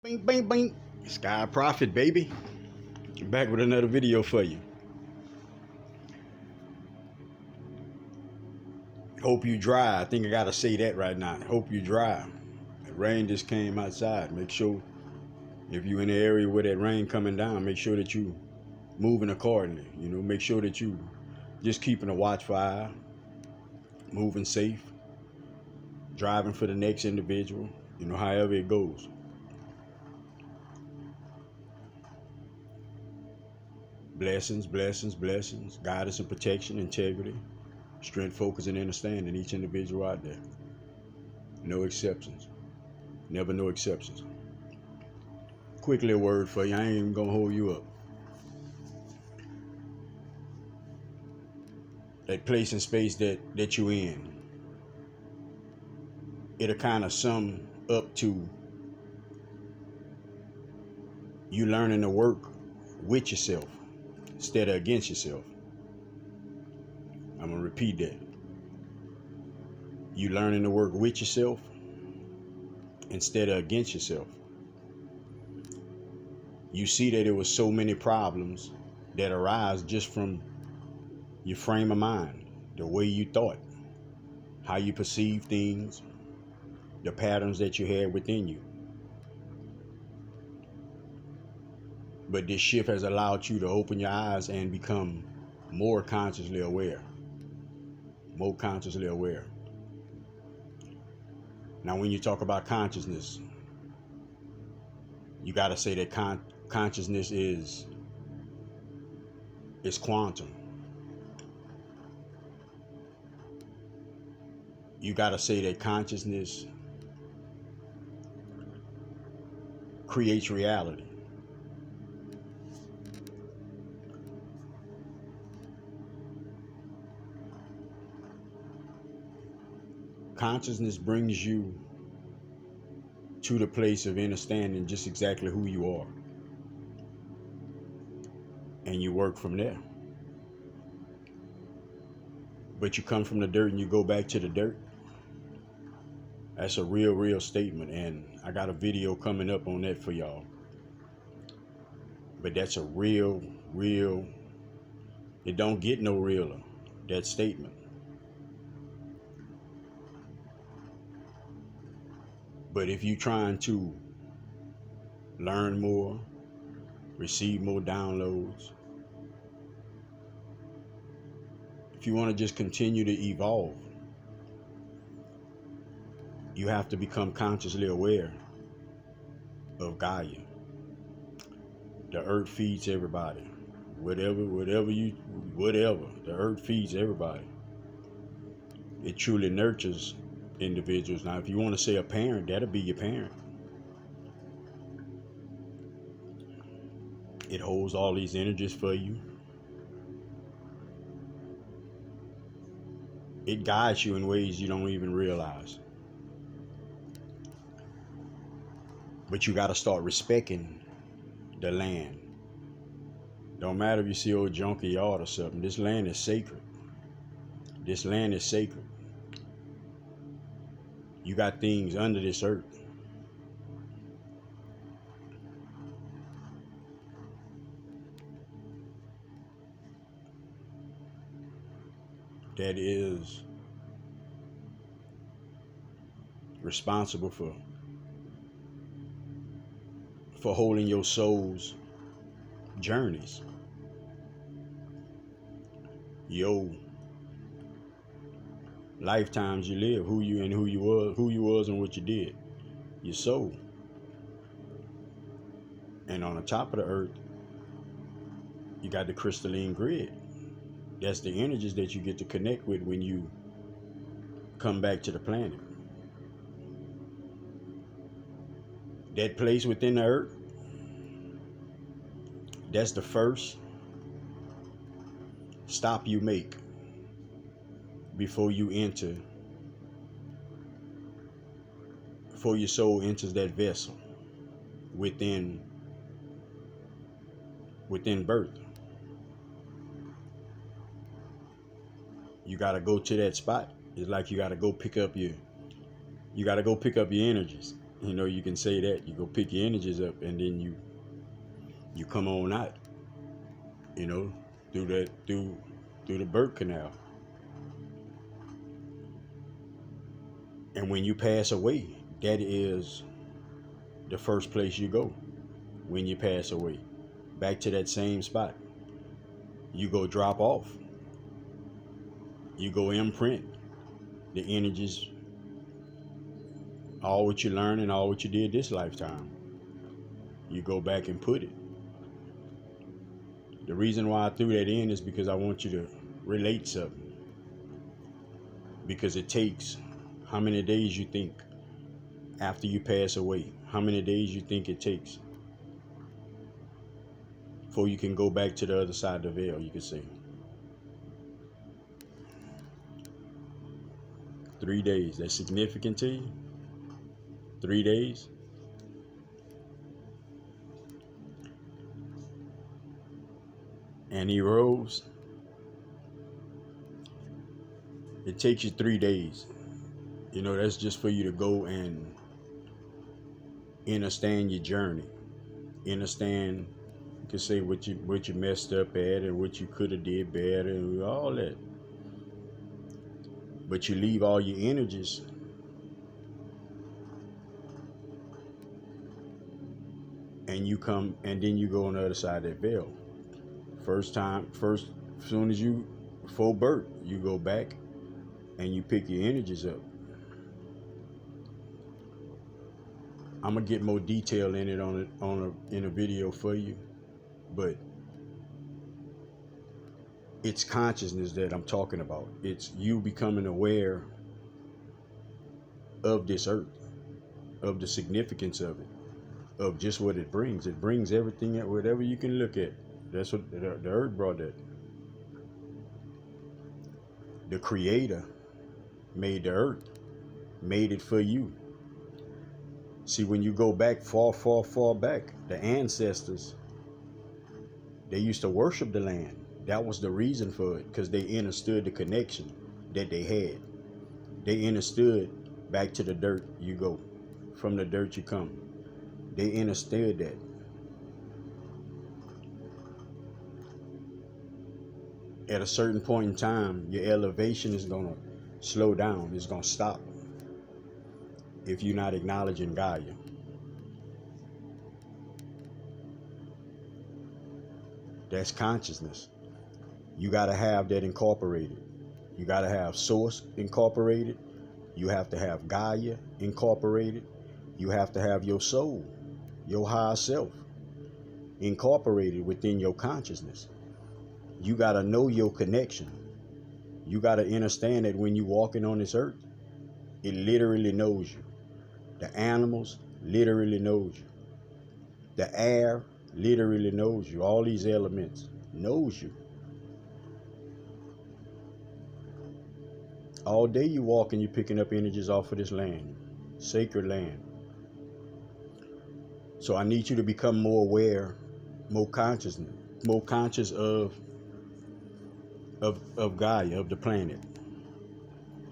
Bing, bing, bing. Sky Prophet, baby. Back with another video for you. Hope you dry. I think I gotta say that right now. Hope you dry. The rain just came outside. Make sure if you're in the area where that rain coming down, make sure that you moving accordingly. Make sure that you just keeping a watchful eye, moving safe, driving for the next individual. However it goes. Blessings, blessings, blessings, guidance and protection, integrity, strength, focus, and understanding each individual out there. No exceptions. Never no exceptions. Quickly a word for you. I ain't even gonna hold you up. That place and space that you in, it'll kind of sum up to you learning to work with yourself instead of against yourself. I'm gonna repeat that. You learning to work with yourself instead of against yourself. You see that there was so many problems that arise just from your frame of mind, the way you thought, how you perceive things, the patterns that you had within you. But this shift has allowed you to open your eyes and become more consciously aware. More consciously aware. Now, when you talk about consciousness, you got to say that consciousness is quantum. You got to say that consciousness creates reality. Consciousness brings you to the place of understanding just exactly who you are. And you work from there. But you come from the dirt and you go back to the dirt. That's a real statement. And I got a video coming up on that for y'all. But that's a real, it don't get no realer, that statement. But if you're trying to learn more, receive more downloads, if you want to just continue to evolve, you have to become consciously aware of Gaia. The earth feeds everybody. Whatever, the earth feeds everybody. It truly nurtures individuals. Now, if you want to say a parent, that'll be your parent. It holds all these energies for you. It guides you in ways you don't even realize. But you got to start respecting the land. Don't matter if you see old junkyard or something. This land is sacred. This land is sacred. You got things under this earth. That is responsible for holding your soul's journeys. Your lifetimes you live, who you was and what you did. Your soul. And on the top of the earth, you got the crystalline grid. That's the energies that you get to connect with when you come back to the planet. That place within the earth, that's the first stop you make before your soul enters that vessel within birth. You got to go to that spot. It's like you got to go pick up your energies. You know, you can say that. You go pick your energies up, and then you come on out. You know, through the birth canal. And when you pass away, that is the first place you go. When you pass away, back to that same spot, you go drop off. You go imprint the energies, all what you learned and all what you did this lifetime. You go back and put it. The reason why I threw that in is because I want you to relate something. Because it takes how many days you think after you pass away? How many days you think it takes before you can go back to the other side of the veil, you could say? 3 days. That's significant to you? 3 days? And he rose. It takes you 3 days. You know, that's just for you to go and understand your journey. Understand, you can say what you messed up at and what you could have did better and all that. But you leave all your energies and you come and then you go on the other side of that veil. First, as soon as you full birth, you go back and you pick your energies up. I'm gonna get more detail in it in a video for you, but it's consciousness that I'm talking about. It's you becoming aware of this earth, of the significance of it, of just what it brings. It brings everything, whatever you can look at. That's what the earth brought that. The creator made the earth, made it for you. See, when you go back far back, the ancestors, they used to worship the land. That was the reason for it, because they understood the connection that they had. They understood back to the dirt you go, from the dirt you come. They understood that. At a certain point in time, your elevation is going to slow down. It's going to stop if you're not acknowledging Gaia. That's consciousness. You got to have that incorporated. You got to have Source incorporated. You have to have Gaia incorporated. You have to have your soul, your higher self, incorporated within your consciousness. You got to know your connection. You got to understand that when you're walking on this earth, it literally knows you. The animals literally knows you. The air literally knows you. All these elements knows you. All day you walking, you're picking up energies off of this land, sacred land. So I need you to become more aware, more conscious of Gaia, of the planet.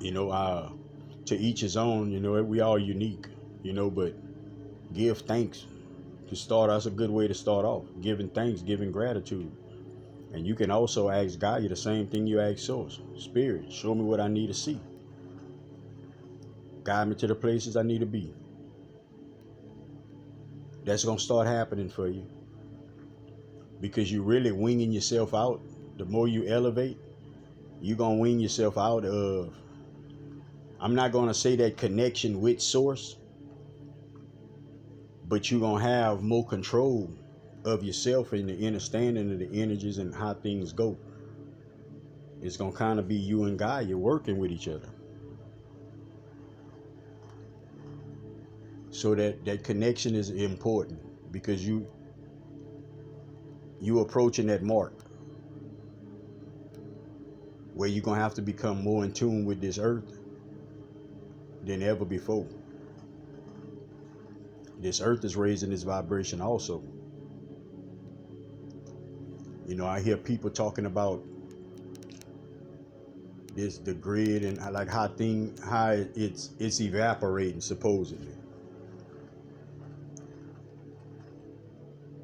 You know, to each his own. You know, we all unique. You know, but give thanks to start. That's a good way to start off. Giving thanks, giving gratitude. And you can also ask Gaia the same thing you ask Source. Spirit, show me what I need to see. Guide me to the places I need to be. That's going to start happening for you. Because you're really winging yourself out. The more you elevate, you're going to wing yourself out of, I'm not going to say that connection with Source, but you're going to have more control of yourself and the understanding of the energies and how things go. It's going to kind of be you and Gaia working with each other. So that connection is important, because you approaching that mark where you're going to have to become more in tune with this earth than ever before. This earth is raising its vibration also. You know, I hear people talking about the grid and like how it's evaporating supposedly.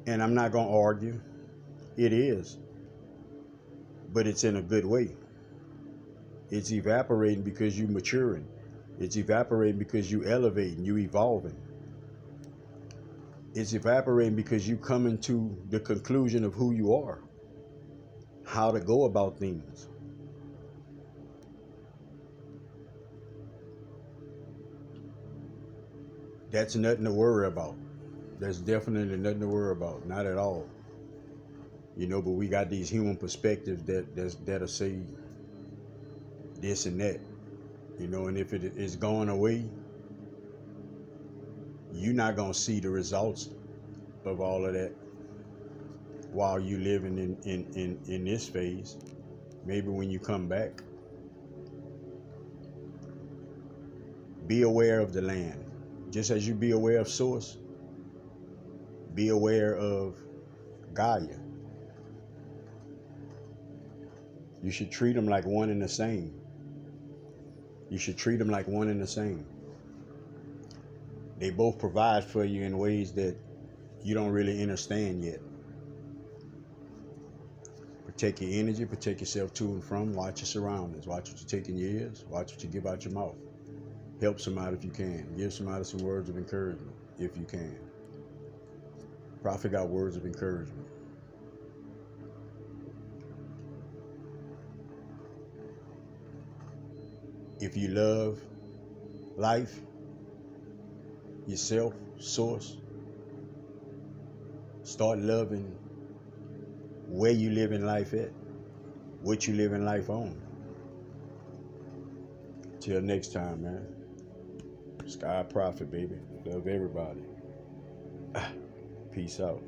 And I'm not going to argue. It is. But it's in a good way. It's evaporating because you maturing. It's evaporating because you elevating, you evolving. It's evaporating because you coming to the conclusion of who you are, how to go about things. That's nothing to worry about. That's definitely nothing to worry about. Not at all. But we got these human perspectives that'll say this and that. And if it is going away, you're not gonna see the results of all of that while you living in this phase. Maybe when you come back, be aware of the land. Just as you be aware of source, be aware of Gaia. You should treat them like one and the same. You should treat them like one and the same. They both provide for you in ways that you don't really understand yet. Protect your energy, protect yourself to and from, watch your surroundings, watch what you take in your ears, watch what you give out your mouth. Help somebody if you can. Give somebody some words of encouragement if you can. Prophet got words of encouragement. If you love life, yourself, source, start loving where you live in life at, what you live in life on. Till next time, man. Sky Prophet, baby. Love everybody. Peace out.